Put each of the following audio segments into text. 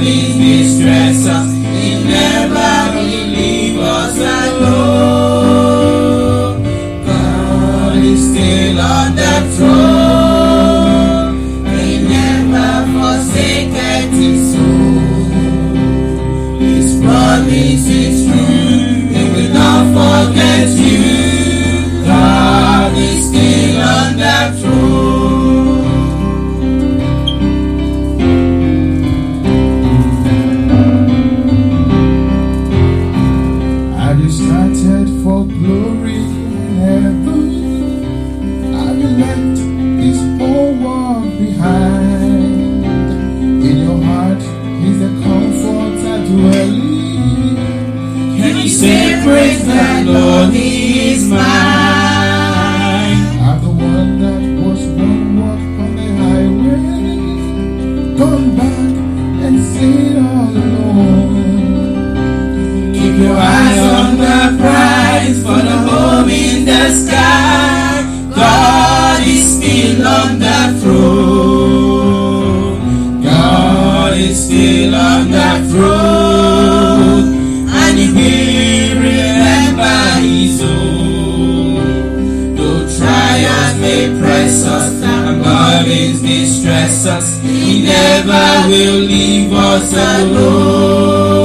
bodies distress us, He never will leave us alone. God is still on the throne. He never forsaken His soul. His promise is true. He will not forget you. God is still on the throne. Have you started for glory in heaven? Have you left this whole world behind? In your heart is the comforter dwelling. Can you say praise the Lord, He is mine? I'm the one that was one walk on the highway. Come back and sit all alone. Keep your eyes on the prize for the home in the sky. God is still on the throne. God is still on the throne. And He will remember His own. Though trials may press us and burdens distress us, He never will leave us alone.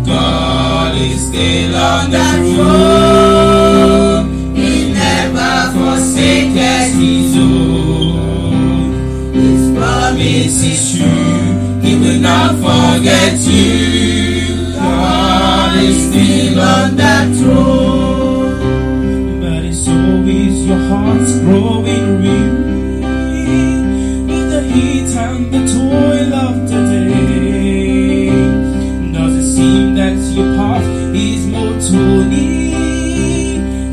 God is still on the throne. He never forsakes His own. His promise is true. He will not forget you. God is still on the throne. But it's always your heart's growing real with the heat and the toil of the day. Does it seem that your path is monotony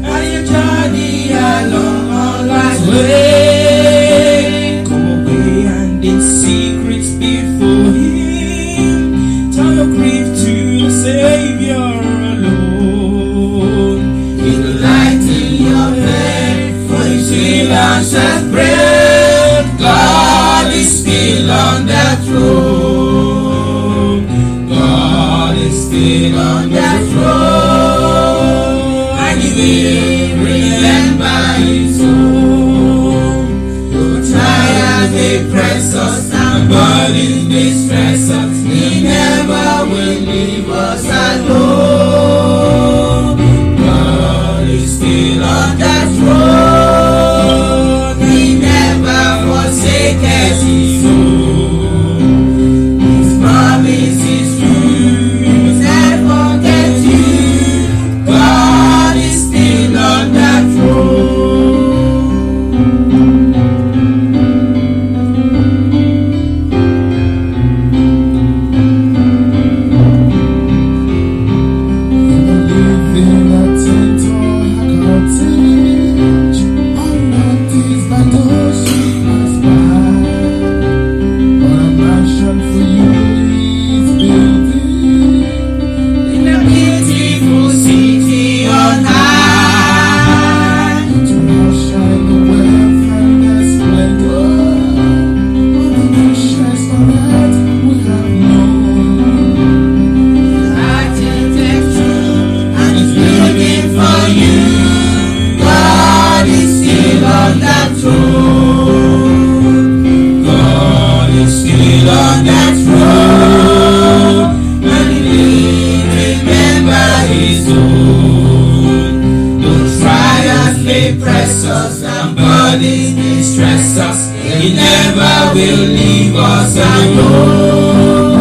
and your journey along all life's way? Go away and in secret before Him, tell your grief to the Savior alone. He will lighten your pain, for He will answer prayer. God is still on the throne. God is still on the throne. And He will remember His own. Though trials may press us and burdens distress us, He never will leave us alone. God is still on the throne. He never forsakes His own. His promise is true. He will never forget you. God is still on the throne. Living a tent or a cottage, all that is by those who pass by. But a mansion for you is building. In a beautiful city on high, To outshine the wealth and the splendor of the riches of that we have known. architecture, and He's building for you. God is still on the throne. God is still on the throne. And He will remember His own. Though trials may press us and burdens distress us, He never will leave us alone.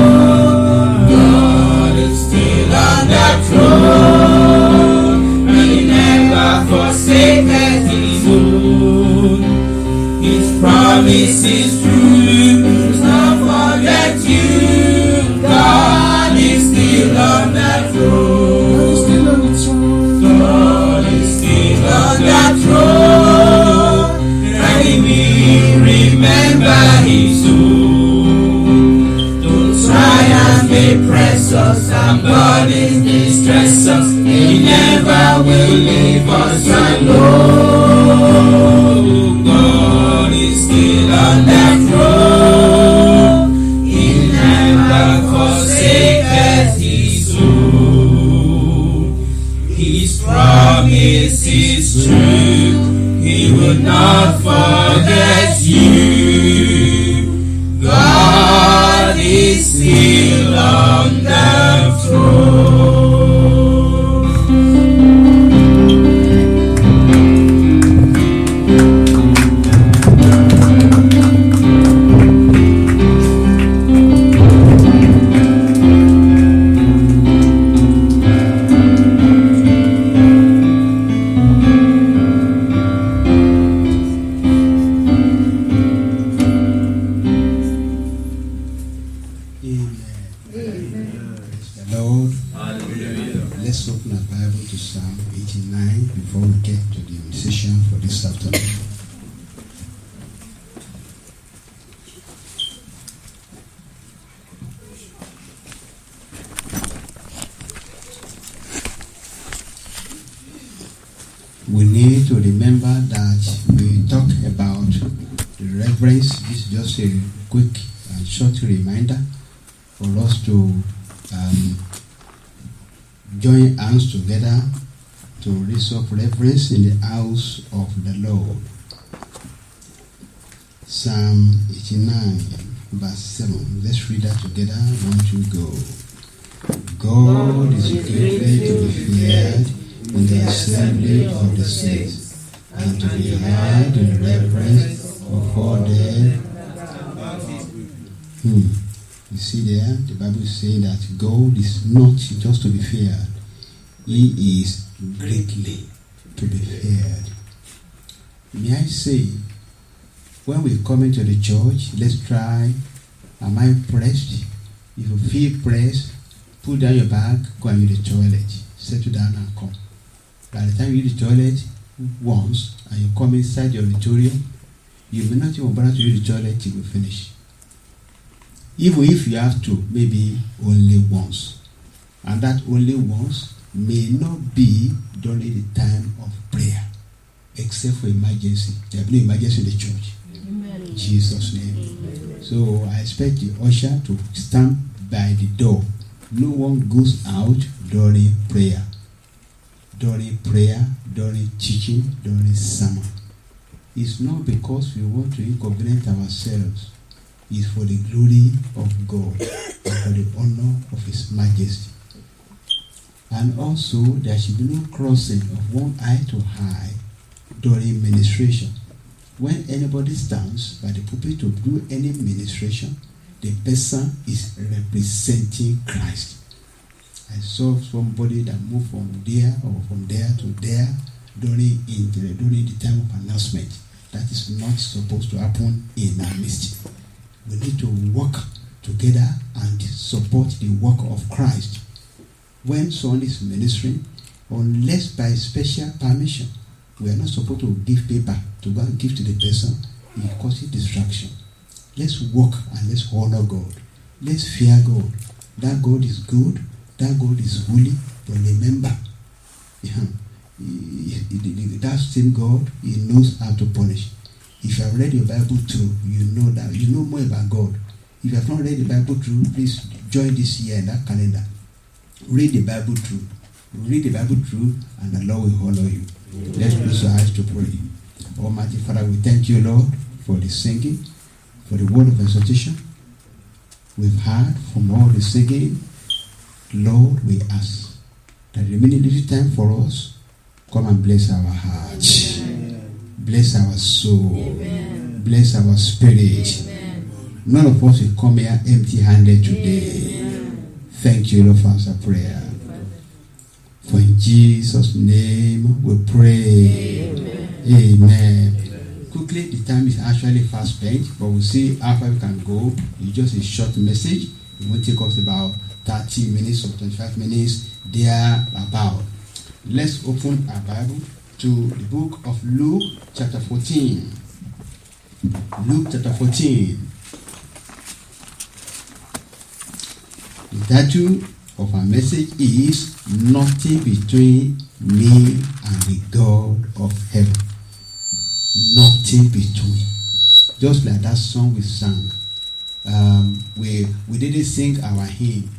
God is still on the throne. And He never forsakes His own. His promise is true. He will not forget you. God is still on the throne. Still on the throne. God is still on the throne. And He will remember His own. Though trials may press us and burdens distress us, He never will leave us alone. God is still on the throne. He never this is true. He would not forget you. God is still on the throne. We need to remember that we talk about the reverence. This is just a quick and short reminder for us to join hands together to raise up reverence in the house of the Lord. Psalm 89, verse 7. Let's read that together. 1, 2, go. God is greatly to be feared in the assembly of the saints, and to be heard in reverence of all them. You see there, the Bible is saying that God is not just to be feared, He is greatly to be feared. May I say, when we come into the church, let's try, am I pressed? If you feel pressed, put down your bag, go and use the toilet, settle down and come. By the time you use the toilet once and you come inside the auditorium, you may not even bother to use the toilet till you finish. Even if you have to, maybe only once. And that only once may not be during the time of prayer, except for emergency. There will be no emergency in the church. Amen. In Jesus' name. Amen. So I expect the usher to stand by the door. No one goes out during prayer. During teaching, during sermon. It's not because we want to inconvenience ourselves. It's for the glory of God and for the honor of His Majesty. And also, there should be no crossing of one eye to eye during ministration. When anybody stands by the pulpit to do any ministration, the person is representing Christ. I saw somebody that moved from there or from there to there during the time of announcement. That is not supposed to happen in our midst. We need to work together and support the work of Christ. When someone is ministering, unless by special permission, we are not supposed to give paper to go and give to the person. It causes distraction. Let's work and let's honor God. Let's fear God. That God is good. That God is holy. But remember, that same God, He knows how to punish. If you have read your Bible through, you know that you know more about God. If you have not read the Bible through, please join this year in that calendar. Read the Bible through. Read the Bible through, and the Lord will honor you. Let's close our eyes to pray. Almighty Father, we thank you, Lord, for the singing, for the word of exhortation we've heard from all the singing. Lord, we ask that the remaining little time for us, come and bless our hearts. Amen. Bless our soul. Amen. Bless our spirit. Amen. None of us will come here empty-handed today. Amen. Thank you, Lord, for answer prayer. For in Jesus' name we pray. Amen. Amen. Quickly, the time is actually fast spent, but we'll see how far we can go. It's just a short message. It won't take us about 30 minutes or 25 minutes thereabout. Let's open our Bible to the book of Luke chapter 14. Luke chapter 14. The title of our message is Nothing Between Me and the God of Heaven. Nothing between. Just like that song we sang. We didn't sing our hymn.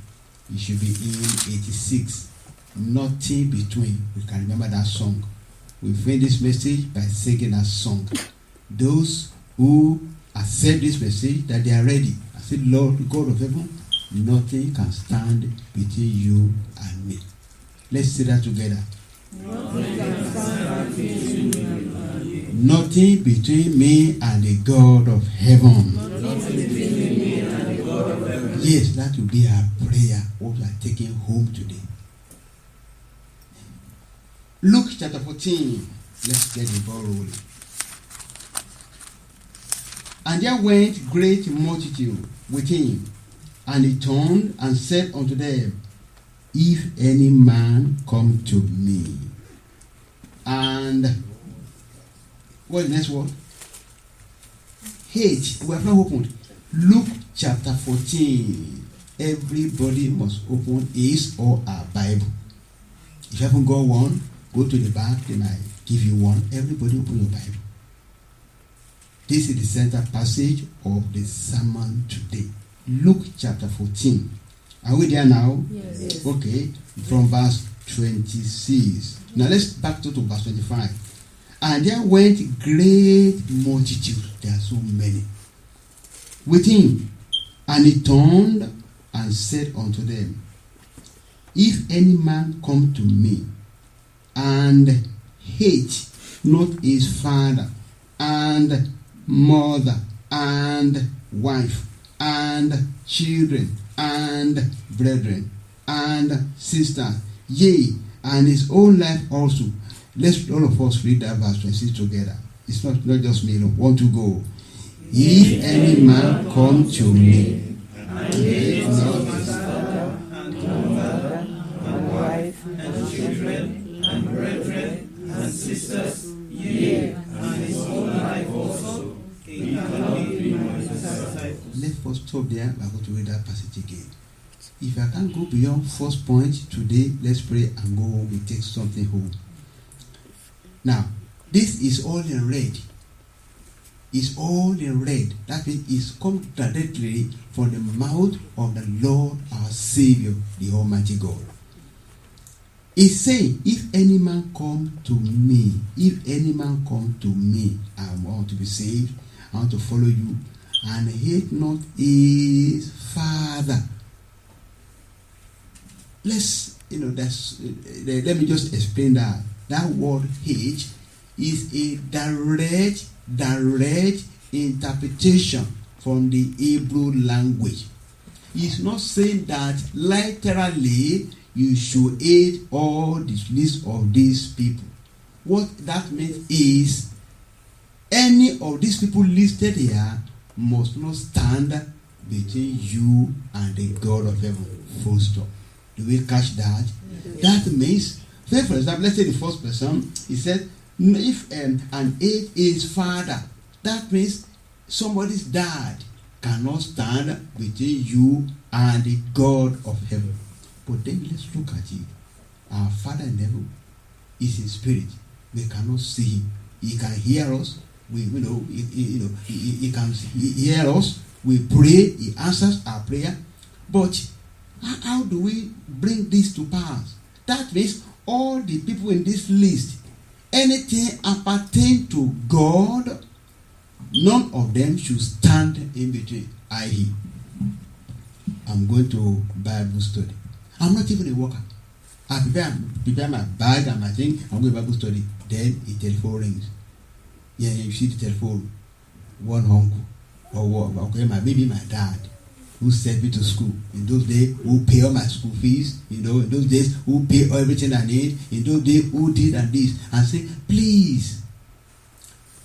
It should be in 86. Nothing between. We can remember that song. we finish this message by singing a song. Those who accept this message, that they are ready. I said, Lord, God of heaven, nothing can stand between you and me. Let's say that together. Nothing between me and the God of heaven. Yes, that will be our prayer, what we are taking home today. Luke chapter 14. Let's get the ball rolling. And there went great multitude with him, and he turned and said unto them, If any man come to me, and what is the next word? Hate. We have not opened. Luke chapter 14. Everybody must open his or her Bible. If you haven't got one, go to the back, then I give you one. Everybody open your Bible. This is the center passage of the sermon today. Luke chapter 14. Are we there now? Yes. Okay. From verse 26. Now let's back to verse 25. And there went great multitude. There are so many. With him. And he turned and said unto them, If any man come to me, and hate not his father, and mother, and wife, and children, and brethren, and sisters, yea, and his own life also. Let's all of us read that verse 26 together. It's not just me alone. Want to go? If any man come to me, and hate not his father, and mother, and wife, and children, and brethren, and sisters, yea, and his own life also, he cannot be my disciple. Let's first stop there. We are going to read that passage again. If I can't go beyond first point today, let's pray and go home. We take something home. Now, this is all in red. It's all in red. That means it's come directly from the mouth of the Lord our Savior, the Almighty God. It's saying, if any man come to me, if any man come to me, I want to be saved, I want to follow you, and hate not his father. Let me just explain that. That word hate is a direct interpretation from the Hebrew language. It's not saying that literally you should hate all this list of these people. What that means is any of these people listed here must not stand between you and the God of heaven. Full stop. Do we catch that? Yes. That means, say for example, let's say the first person, he said, if an hate his father, that means somebody's dad cannot stand between you and the God of heaven. But then let's look at it. Our Father in heaven is a spirit. We cannot see him. He can hear us. He can hear us. We pray. He answers our prayer. But how do we bring this to pass? That means all the people in this list, anything appertain to God, none of them should stand in between. I.e., I'm going to Bible study. I'm not even a worker. I prepare my bag and my thing. I'm going to Bible study. Then a telephone rings. Yeah, you see the telephone. One uncle or maybe my dad, who sent me to school. In those days, who pay all my school fees. In those days, who pay everything I need. In those days, who did and this. And say, please,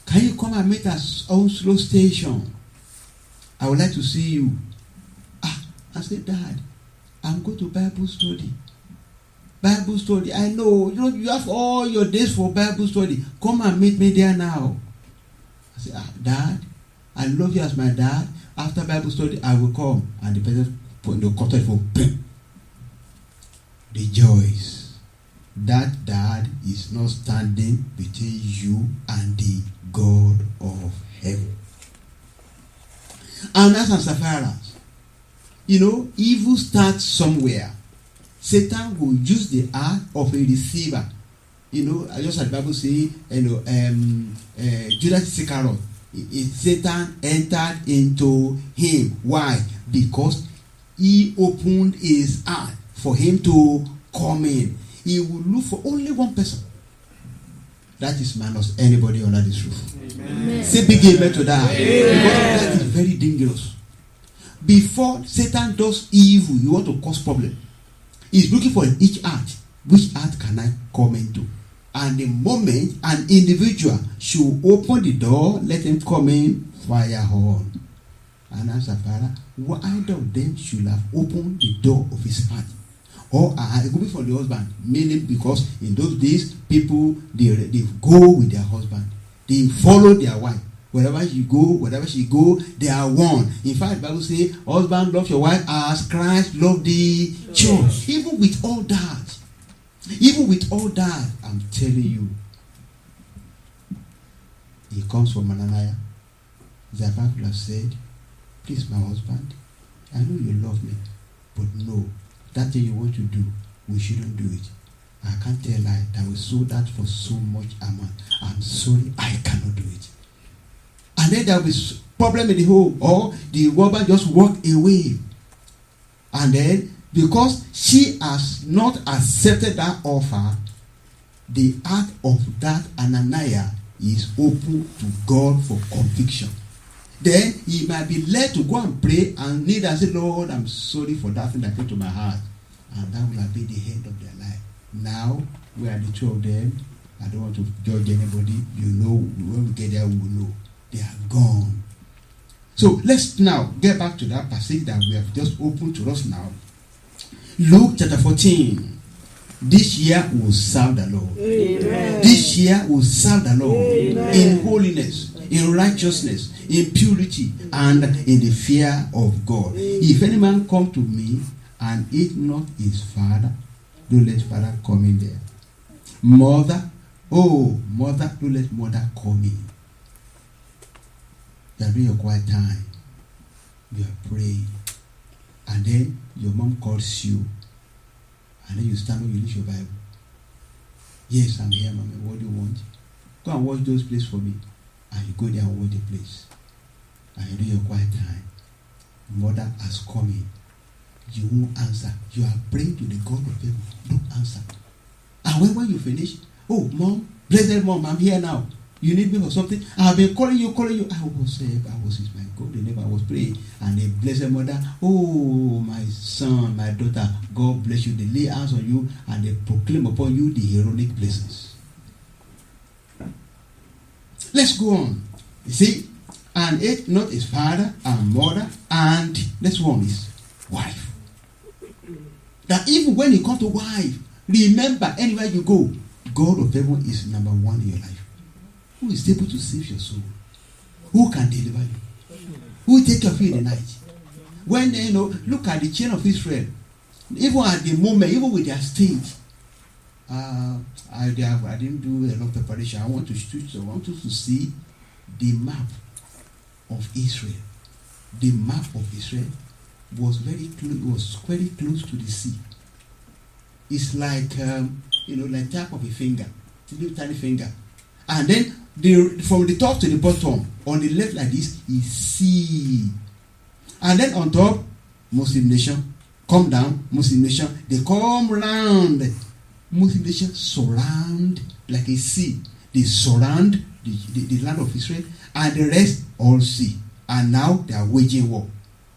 can you come and meet us at Oslo station? I would like to see you. I said, Dad, I'm going to Bible study. Bible study. I know. You have all your days for Bible study. Come and meet me there now. I said, Dad, I love you as my dad. After Bible study, I will come. And the person put the contact for rejoice. That dad is not standing between you and the God of heaven. Ananias and Sapphira. Evil starts somewhere. Satan will use the heart of a receiver just as the Bible say, Judas Iscariot, Satan entered into him. Why? Because he opened his heart for him to come in. He will look for only one person. That is minus anybody under this roof. Amen. Say big amen to that. Because that is very dangerous. Before Satan does evil, you want to cause problem. He's looking for each heart. Which heart can I come into? And the moment an individual should open the door, let him come in, fire on. And answer, Father, either of them should have opened the door of his heart. Or it could be for the husband, mainly because in those days, people, they go with their husband. They follow their wife. Wherever she go, they are one. In fact, the Bible says, husband, love your wife as Christ loved the church. Even with all that, I'm telling you, he comes from Ananias. The Bible has said, please, my husband, I know you love me, but no, that thing you want to do, we shouldn't do it. I can't tell lie that we sold that for so much amount. I'm sorry, I cannot do it. And then there will be problem in the home, or the woman just walk away. And then, because she has not accepted that offer, the heart of that Ananias is open to God for conviction. Then he might be led to go and pray and kneel and say, Lord, I'm sorry for that thing that came to my heart. And that will have been the end of their life. Now, we are the two of them. I don't want to judge anybody. When we get there, we will know. They are gone. So let's now get back to that passage that we have just opened to us now. Luke chapter 14. This year will serve the Lord. Amen. This year will serve the Lord. Amen. In holiness, in righteousness, in purity, and in the fear of God. If any man come to me and eat not his father, don't let father come in there. Mother, don't let mother come in. You are doing your quiet time. You are praying. And then your mom calls you. And then you stand up, you read your Bible. Yes, I'm here, mommy. What do you want? Go and watch those places for me. And you go there and watch the place. And you do your quiet time. Mother has come in. You won't answer. You are praying to the God of heaven. Don't answer. And when you finish, mom, blessed mom, I'm here now. You need me for something? I've been calling you. I was with my God. The neighbor was praying. And the blessed mother, my son, my daughter, God bless you. They lay hands on you and they proclaim upon you the heroic blessings. Let's go on. You see, and ate not his father and mother, and next one is wife. That even when you come to wife, remember anywhere you go, God of heaven is number one in your life. Who is able to save your soul? Who can deliver you? Who will take care of you in the night? When look at the children of Israel, even at the moment, even with their state, I didn't do a lot of preparation. I want you to see the map of Israel. The map of Israel was very close to the sea. It's like like tap of a finger, little tiny finger, and then from the top to the bottom, on the left like this is sea, and then on top Muslim nation, come down Muslim nation, they come round. Muslim nation surround like a sea. They surround the land of Israel, and the rest all sea. And now they are waging war,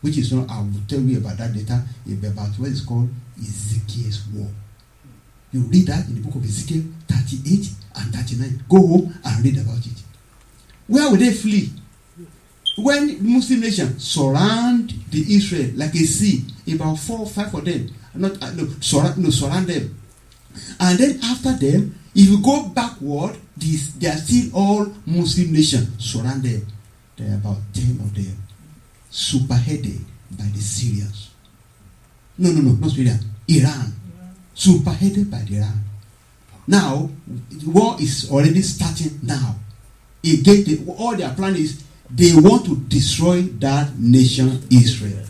which is not. I will tell you about that later. About what is called Ezekiel's war. You read that in the book of Ezekiel 38 and 39. Go home and read about it. Where will they flee? When Muslim nation surround the Israel like a sea, about 4 or 5 of them, surround them. And then after them, if you go backward, they are still all Muslim nations surround them. There are about 10 of them, superheaded by the Syrians. No, not Syria, Iran. Superheaded by Iran. Now, the war is already starting now. All their plan is they want to destroy that nation Israel.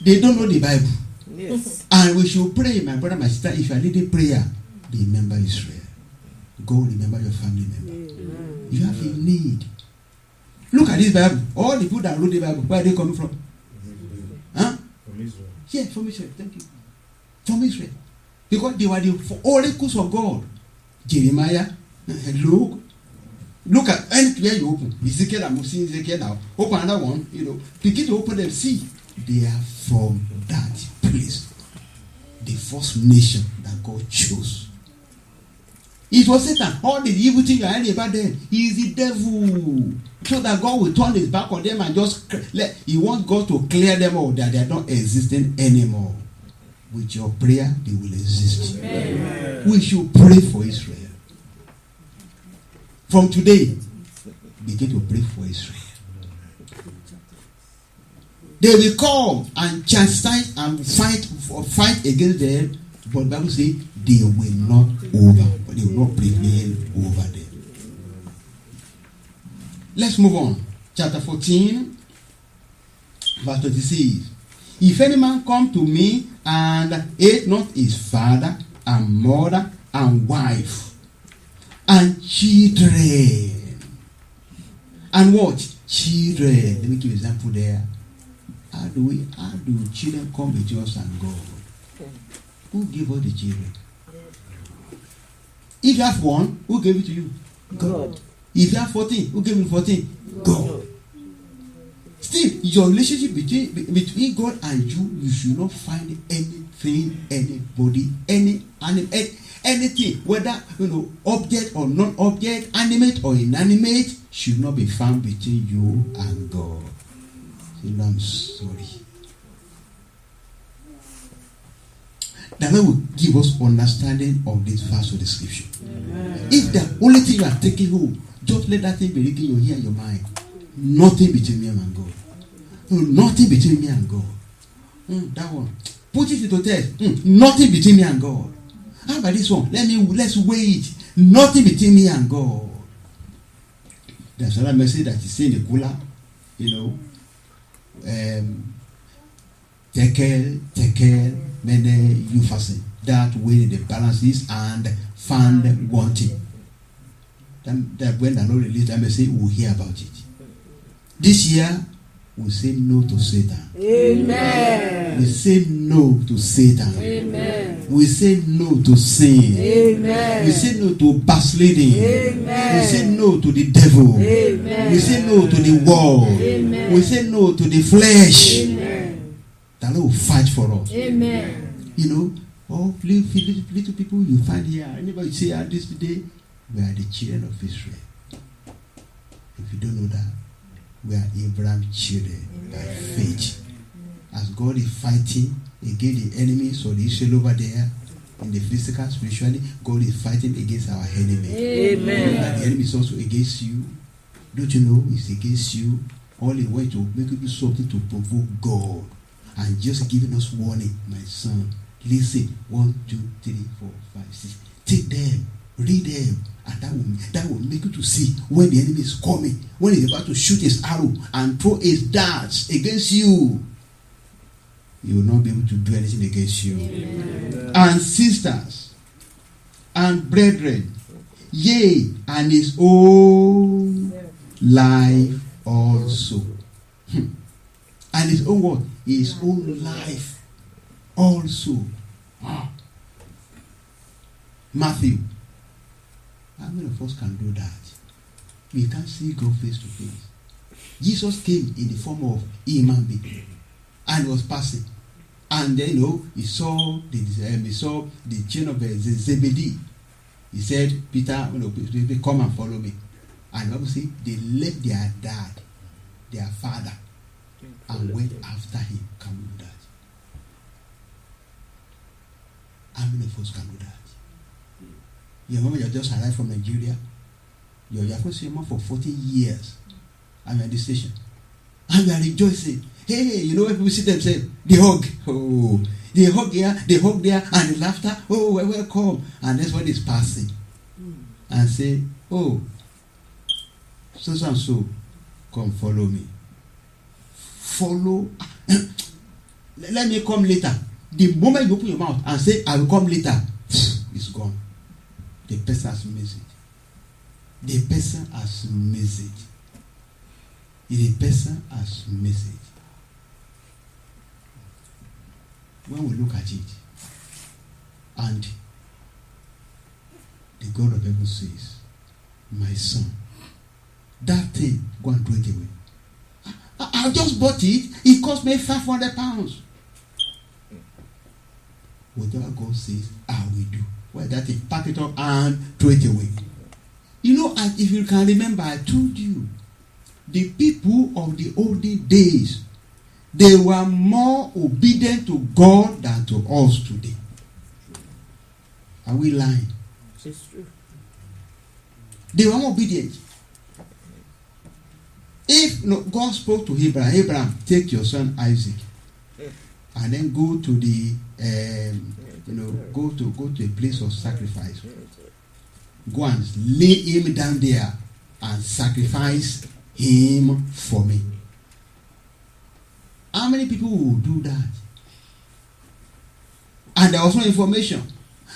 They don't know the Bible. And we should pray, my brother, my sister. If you are leading prayer, remember Israel. Go remember your family member. You have a need. Look at this Bible. All the people that wrote the Bible, where are they coming from? Huh? From Israel. Yeah, from Israel. Thank you. From Israel. Because they were the oracles of God. Jeremiah, Luke. Look at anywhere you open. Ezekiel, I'm seeing Ezekiel now. Open another one, begin to open them. See, they are from that place. The first nation that God chose. It was Satan. All the evil things you are hearing about them, he is the devil. So that God will turn his back on them and just he wants God to clear them out, that they are not existing anymore. With your prayer, they will exist. Amen. We should pray for Israel. From today, begin to pray for Israel. They will come and chastise and fight against them, but the Bible says they will not prevail over them. Let's move on. Chapter 14, verse 26. If any man come to me and hate not his father and mother and wife and children, and what? Children. Let me give you an example there. How do children come between us and God? Who gave us the children? If you have one, who gave it to you? God. If you have 14, who gave you 14? God. Still, your relationship between God and you should not find anything, anybody, any animal, anything, whether object or non-object, animate or inanimate, should not be found between you and God. I'm sorry. The Lord will give us understanding of this verse of the scripture. Amen. If the only thing you are taking home, just let that thing be in your ear and your mind. Nothing between me and God. Nothing between me and God. That one. Put it into text. Nothing between me and God. How about this one? Let's wait. Nothing between me and God. There's another message that is in the cooler. Tekel, many you fasten. That way the balances and found wanting. That when the Lord released that message, we'll hear about it. This year, we say no to Satan. Amen. We say no to Satan. Amen. We say no to sin. Amen. We say no to backsliding. Amen. We say no to the devil. Amen. We say no to the world. Amen. We say no to the flesh. Amen. The Lord will fight for us. Amen. All little people you find here. Anybody say this today? We are the children of Israel. If you don't know that, we are Abraham's children by faith. As God is fighting against the enemies of the Israel over there, in the physical, spiritually, God is fighting against our enemy. Amen. And the enemy is also against you. Don't you know it's against you? All the way to make you do something to provoke God. And just giving us warning, my son. Listen, 1, 2, 3, 4, 5, 6. Take them, read them, and that will make you to see when the enemy is coming, when he's about to shoot his arrow and throw his darts against you. You will not be able to do anything against you. Amen. And sisters and brethren, yea, and his own life also. And his own what? His own life also. Matthew. How many of us can do that? We can't see God face to face. Jesus came in the form of a human being and was passing. And then he saw the chain of Zebedee. He said, Peter, come and follow me. And obviously they left their dad, their father, and went after him. Can we do that? How many of us can do that? You remember you just arrived from Nigeria. You're going to see your mom for 40 years. I'm at the station. And we are rejoicing. Hey, when people see themselves, they hug. Oh, they hug here, they hug there, and the laughter. Oh, welcome. And that's when it's passing. And say, oh, so and so, come follow me. Follow. Let me come later. The moment you open your mouth and say, I will come later, it's gone. The person has missed it. The person has missed it. The person has missed it. When we look at it, and the God of heaven says, my son, that thing, go and throw it away. I just bought it. It cost me £500. Whatever God says, I will do. Well, that thing, pack it up and throw it away. You know, if you can remember, I told you, the people of the olden days, they were more obedient to God than to us today. Are we lying? It's true. They were more obedient. If God spoke to Abraham, take your son Isaac, and then go to the go to a place of sacrifice. Go and lay him down there and sacrifice him for me. How many people will do that? And there was no information.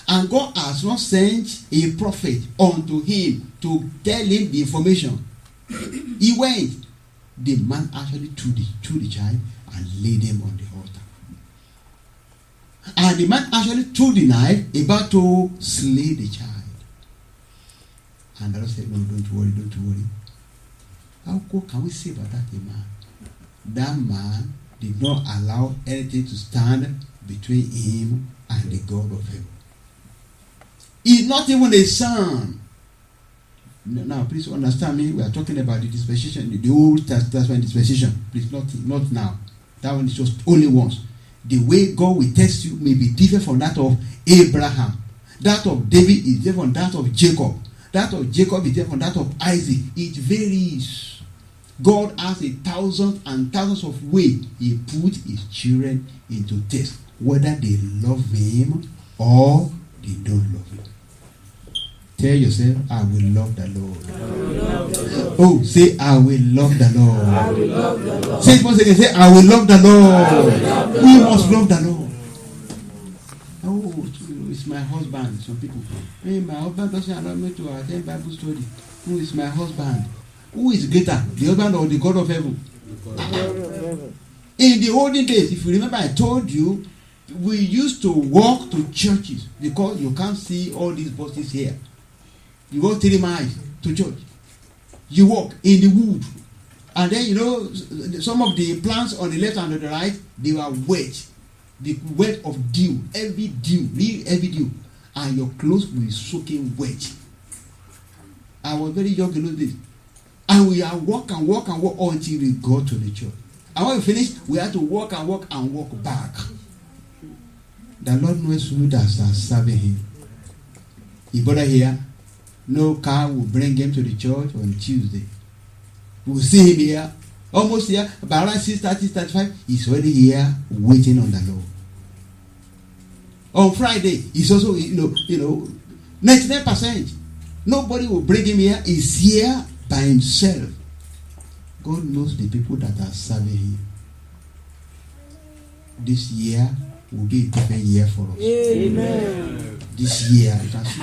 And God has not sent a prophet unto him to tell him the information. He went. The man actually threw the child and laid him on the altar. And the man actually threw the knife about to slay the child. And the Lord said, no, don't worry. How can we say about that man? That man did not allow anything to stand between him and the God of heaven. He's not even a son. Now, please understand me. We are talking about the dispensation, the Old Testament dispensation. Please, not now. That one is just only once. The way God will test you may be different from that of Abraham. That of David is different from that of Jacob. That of Jacob is different from that of Isaac. It varies. God has 1,000 and thousands of ways He put His children into test, whether they love Him or they don't love Him. Tell yourself, I will love the Lord. Oh, say, I will love the Lord. I will love the Lord. Say it once again, say, I will love the Lord. We must love the Lord. Oh, it's my husband. Some people, hey, my husband doesn't allow me to attend Bible study. Who is my husband? Who is greater, the husband or the God of heaven? In the olden days, if you remember, I told you, we used to walk to churches because you can't see all these buses here. You go 3 miles to church. You walk in the wood. And then, some of the plants on the left and on the right, they were wet. The wet of dew. Heavy dew. Real heavy dew. And your clothes will be soaking wet. I was very young in those days. And we are walk until we go to the church. And when we finish, we have to walk back. The Lord knows who does are serving Him. He brother here, no car will bring him to the church on Tuesday. We'll see him here, almost here, by around 6:30, 6:35, he's already here waiting on the Lord. On Friday, he's also, 99%. Nobody will bring him here. He's here by himself. God knows the people that are serving Him. This year will be a different year for us. Amen. This year, you can see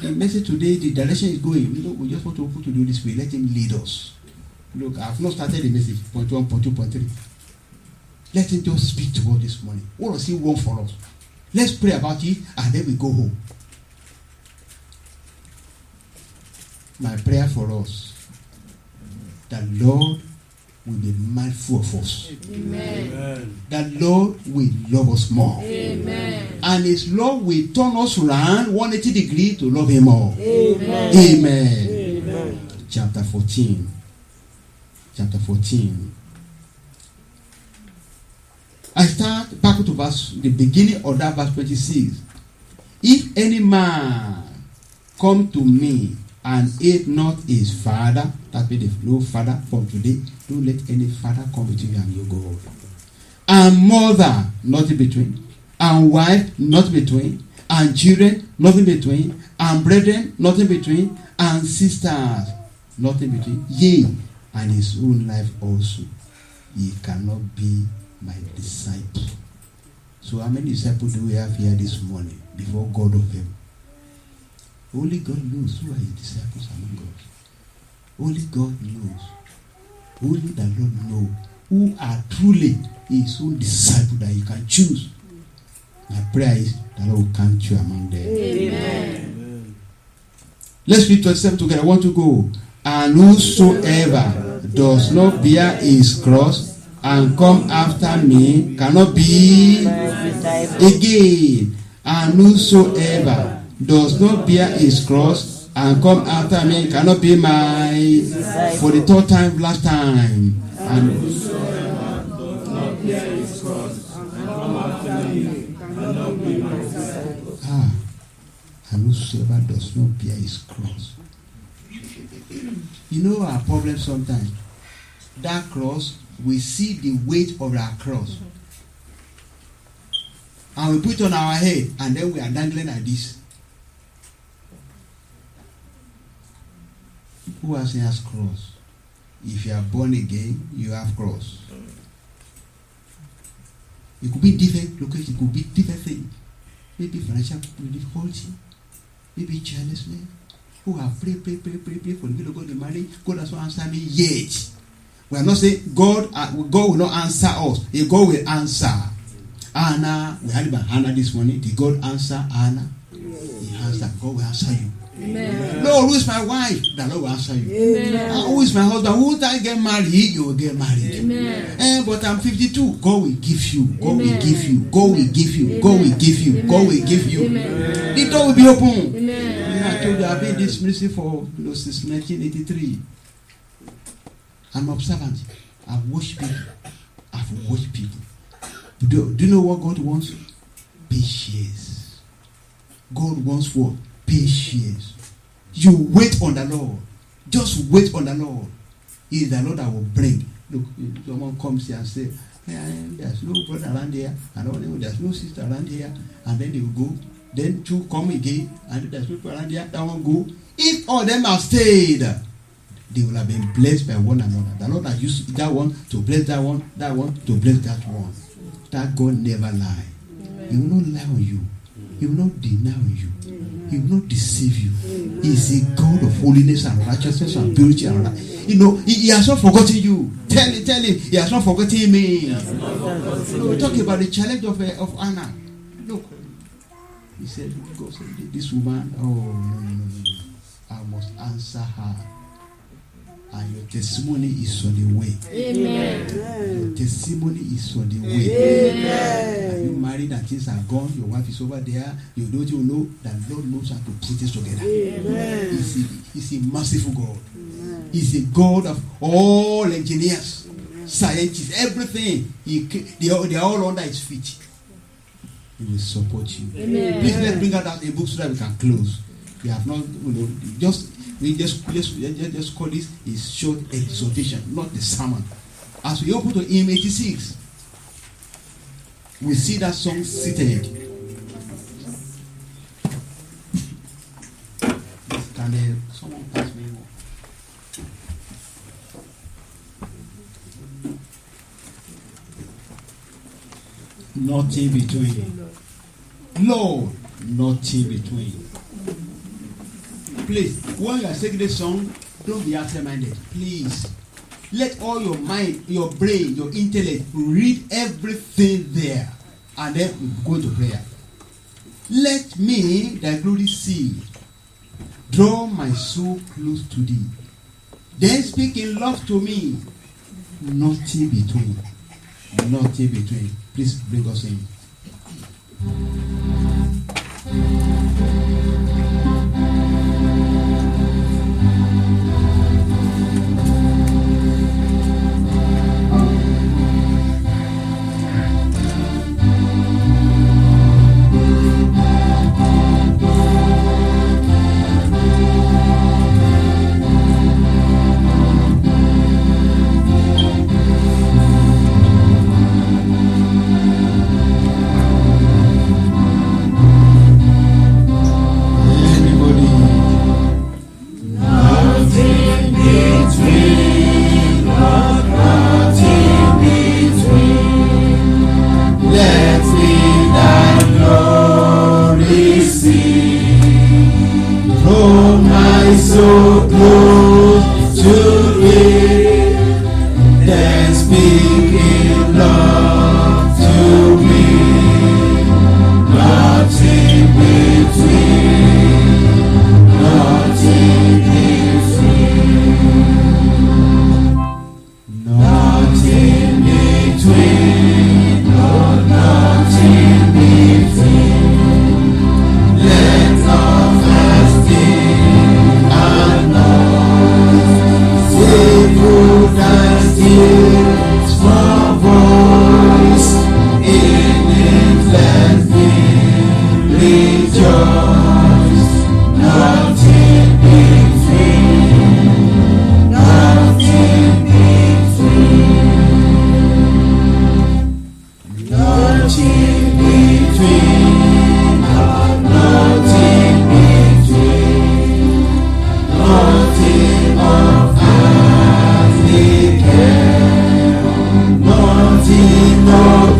the message today, the direction is going. We just want to do this way. Let Him lead us. Look, I've not started the message. Point 1, point 2, point 3. Let Him just speak to us this morning. What does He want for us? Let's pray about it and then we go home. My prayer for us, that Lord will be mindful of us. Amen. That Lord will love us more. Amen. And His love will turn us around 180 degrees to love Him more. Amen. Amen. Amen. Chapter 14. I start back to the beginning of that verse 26. If any man come to me and hate not his father, that means no father from today, don't let any father come between you and your God. And mother, nothing between. And wife, nothing between. And children, nothing between. And brethren, nothing between. And sisters, nothing between. Yea, and his own life also. He cannot be my disciple. So how many disciples do we have here this morning before God of heaven? Only God knows who are his disciples among us. Only God knows. Only the Lord knows who are truly his own disciples that he can choose. My prayer is the Lord will count you among them. Amen. Let's read 27 together. I want to go. And whosoever does not bear his cross and come after me cannot be again. And whosoever does not bear his cross and come after me cannot be my for the third time, last time. And Whosoever does not bear his cross and come after me cannot be my disciple. And whosoever does not bear his cross. You know our problem sometimes. That cross, we see the weight of our cross. And we put it on our head, and then we are dangling like this. Who has cross? If you are born again, you have cross. It could be different location, it could be different thing. Maybe financial difficulty, maybe childlessness. Who have prayed for the will of God to marry. God has not answered me yet. We are not saying God will not answer us. God will answer. Anna, we had about Hannah this morning. Did God answer Anna? Yes. He answered. God will answer you. Amen. Lord, who is my wife? The Lord will answer you. Amen. Who is my husband? Who I get married? You will get married. Amen. But I'm 52. God will give you. God will give you. God will give you. God will give you. God will give you. Amen. The door will be open. Amen. I told you I've been in this ministry for since 1983. I'm observant. I've watched people. I've watched people. Do you know what God wants? Patience. God wants what? Patience. You wait on the Lord. Just wait on the Lord. It is the Lord that will bring. Look, someone comes here and say, there's no brother around here. I don't know. There's no sister around here. And then they will go. Then two come again. And there's people around here. That one go. If all of them have stayed, they will have been blessed by one another. The Lord has used that one to bless that one to bless that one. That God never lie. He will not lie on you. He will not deny on you. He will not deceive you. He is a God of holiness and righteousness and purity and right. You know, he has not forgotten you. Tell him, he has not forgotten me. We're talking about the challenge of Anna. Look, he said, God said, this woman, no. I must answer her. And your testimony is on the way. Amen. Your testimony is on the way. Amen. Have you married and things are gone? Your wife is over there. You don't even know that Lord knows how to put this together. Amen. He's a merciful God. Amen. He's a God of all engineers, scientists, everything. They are all under his feet. He will support you. Amen. Please let's bring out a book so that we can close. We have not, we just call this a short exhortation, not the sermon. As we open to hymn 86, we see that song seated. Can someone pass me one? Nothing between. Lord, nothing between. Please, when you are singing this song, don't be absent-minded. Please, let all your mind, your brain, your intellect read everything there, and then we go to prayer. Let me, thy glory, see. Draw my soul close to thee. Then speak in love to me. Nothing between. Nothing between. Please bring us in.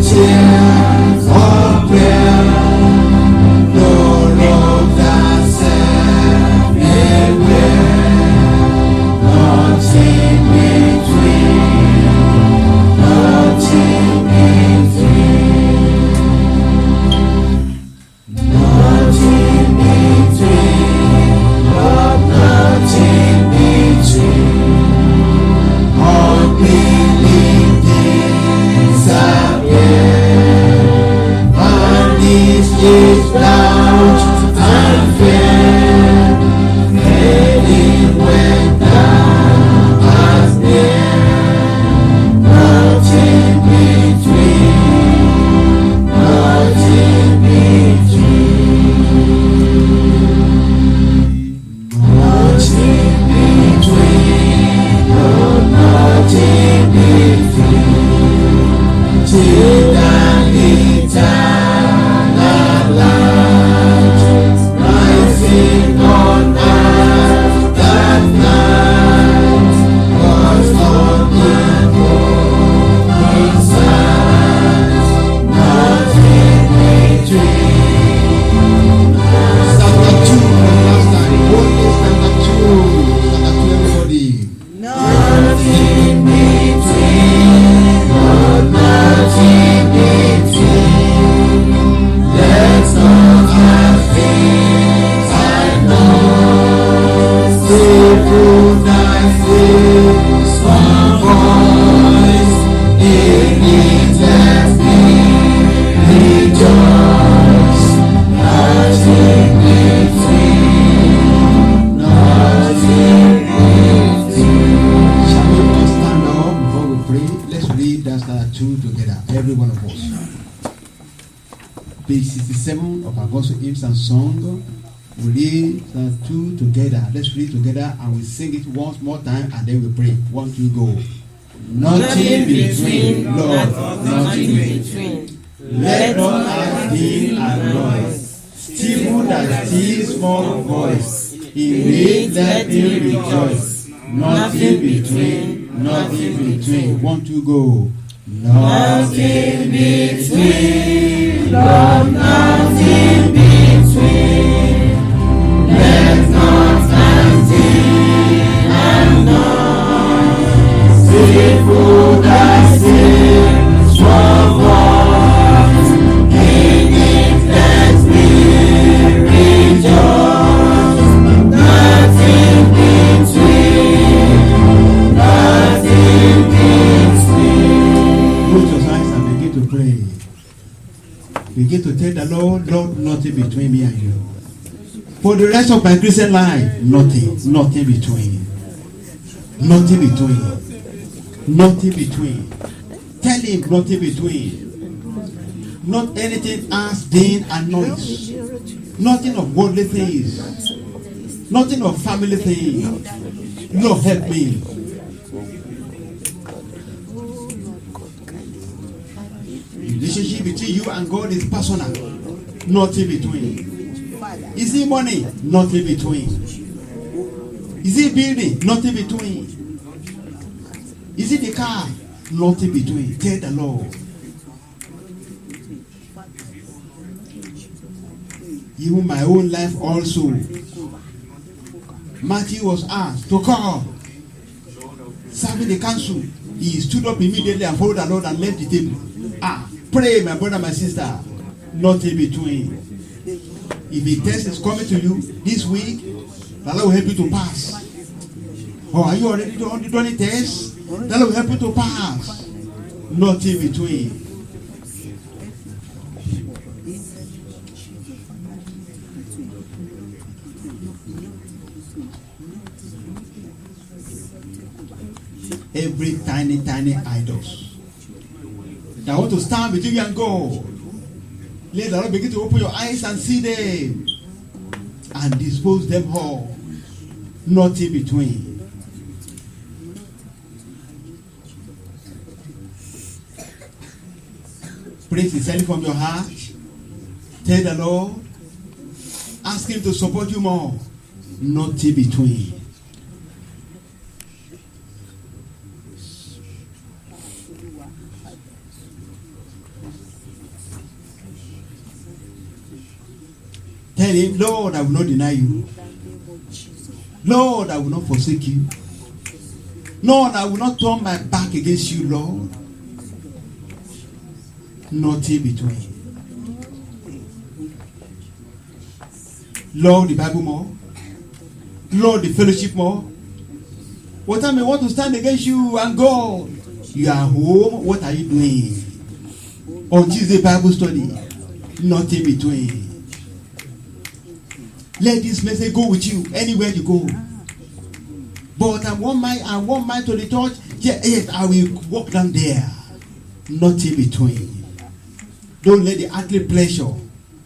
tears of prayer, no road that said anywhere, nothing between, nothing between, nothing between, but nothing between, unbelief disappear, and this is doubt and fear, fading when thou art near, nothing between, nothing between, nothing between, no nothing between, till that eternal light rising on earth that night was on the moon's side, nothing between. Stanza 2 from last time. Only stanza 2. Stanza 2, everybody. Nothing between, but nothing between. Let's not have things I know. Faithful night is one voice. In it let me rejoice. Nothing between, nothing between. Shall we all stand up before we pray? Let's read that stanza 2 together, every one of us. Page 67 of our gospel hymns and song. We read stanza 2 together. Let's read together and we sing it once more time and then we pray. 1, 2, go. Nothing between, Lord, nothing between. Let not us be and noise. Still that still small voice. In it let me rejoice. Nothing between, nothing between. 1, 2, go. Nothing between, Lord, nothing between. Let not us be and noise. Faithful that still small voice. In it let me rejoice. Nothing between, nothing between. Close your eyes and begin to pray. Begin to tell the Lord, Lord, nothing between me and you. For the rest of my Christian life, nothing between. Nothing between. Nothing between. Tell him nothing between. Not anything as din and noise. Nothing of worldly things. Nothing of family things. Lord, help me. The relationship between you and God is personal. Nothing between. Is it money? Nothing between. Is it building? Nothing between. Is it the car? Nothing between. Tell the Lord. Even my own life also. Matthew was asked to come. Serving the council. He stood up immediately and followed the Lord and left the table. Pray, my brother, my sister. Nothing between. If a test is coming to you this week, the Lord will help you to pass. Or are you already done the test? The Lord will help you to pass. Nothing between. Every tiny idols that want to stand between you and God, let the Lord begin to open your eyes and see them and dispose them all. Nothing between. Pray sincerely from your heart. Tell the Lord. Ask him to support you more. Nothing between. Tell him, Lord, I will not deny you. Lord, I will not forsake you. Lord, I will not turn my back against you, Lord. Nothing between. Lord, the Bible more. Lord, the fellowship more. What time I want to stand against you and God? You are home. What are you doing? On Tuesday Bible study. Nothing between. Let this message go with you anywhere you go. But I want mine to the church. Yes, I will walk down there. Nothing between. Don't let the earthly pleasure,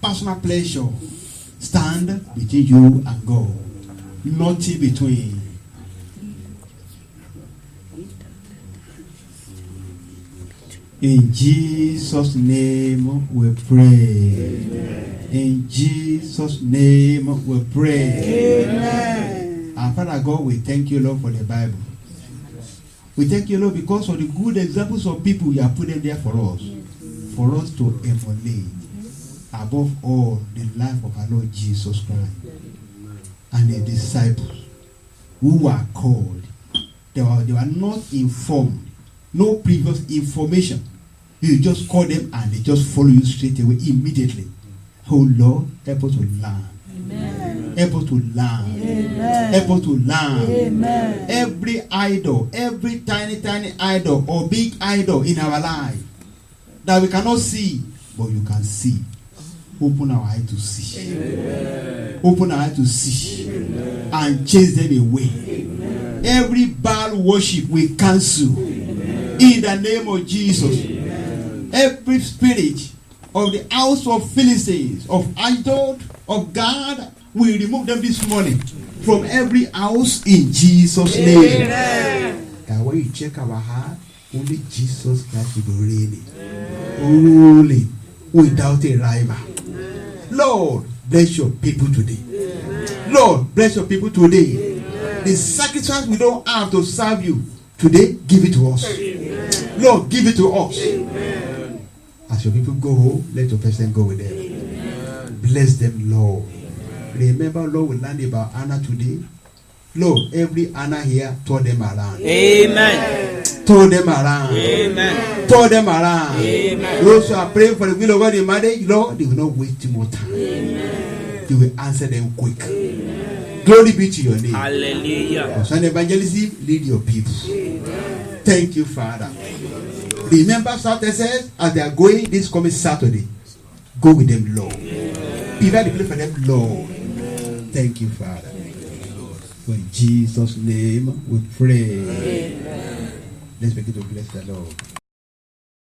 personal pleasure, stand between you and God. Nothing between. In Jesus' name we pray. Amen. In Jesus' name we pray. Amen. Our Father God, we thank you, Lord, for the Bible. We thank you, Lord, because of the good examples of people you have put them there for us. For us to emulate. Above all, the life of our Lord Jesus Christ. And the disciples who were called. They were not informed. No previous information. You just call them and they just follow you straight away immediately. Oh Lord, help us to learn. Amen. Help us to learn. Amen. Help us to learn. Amen. Every idol, every tiny idol or big idol in our life that we cannot see, but you can see. Open our eye to see. Amen. Open our eye to see. Amen. And chase them away. Amen. Every Baal worship we cancel. Amen. In the name of Jesus. Amen. Every spirit of the house of Philistines, of idol, of God, we remove them this morning from every house in Jesus' name. Amen. And when you check our heart, only Jesus Christ will be reigning. Holy, without a rival. Lord, bless your people today. Amen. Lord, bless your people today. Amen. The sacrifice we don't have to serve you today, give it to us. Amen. Lord, give it to us. Amen. As your people go home, let your person go with them. Amen. Bless them, Lord. Amen. Remember, Lord, we learned about Anna today. Lord, every Anna here, turn them around. Amen. Turn them around. Amen. Turn them around. Amen. Those who are praying for the will of God in marriage, Lord, they will not waste more time. Amen. You will answer them quick. Amen. Glory be to your name. Hallelujah. Son evangelism, lead your people. Amen. Thank you, Father. Remember South SS as they are going this coming Saturday. Go with them, Lord. Prepare the place for them, Lord. Amen. Thank you, Father. In Jesus' name we pray. Amen. Let's begin to bless the Lord.